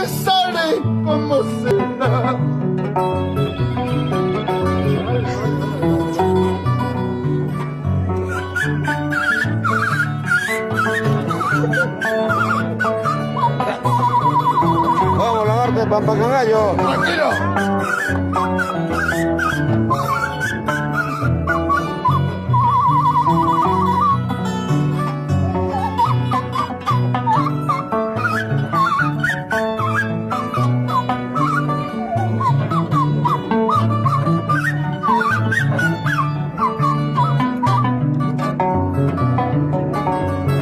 regresaré como será. Vamos, lagarto, papagayo. Tranquilo.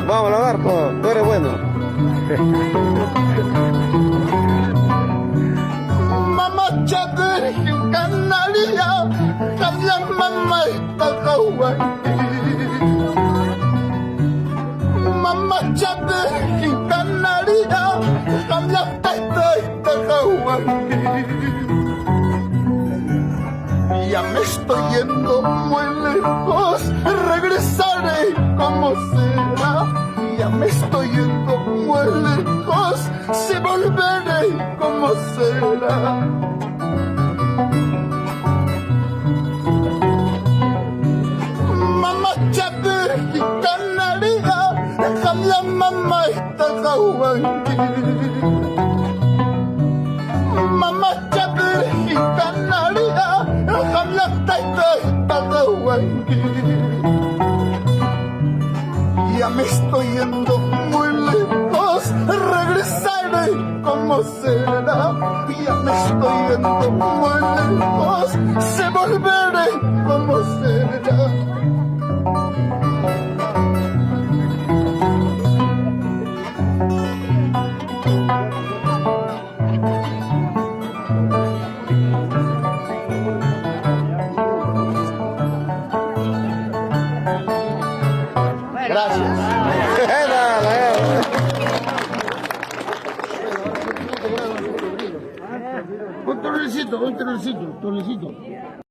Vamos, lagarto, tú eres bueno. Mama chadirhin kanalia, kamya mama itakawan. Mama chadirhin kanalia, kamya itakawan. Ya me estoy yendo muy lejos, regresaré como será. Ya me estoy yendo muy lejos, si volveré como será. Mama chadirhi kanalia, kamya mama itakawan. Mama chadirhi kanalia, kamya itakawan. Ya me estoy yendo muy lejos, regresaré como será. Ya me estoy yendo muy lejos, se volveré como será. Gracias. Un torrecito, un torrecito, torrecito.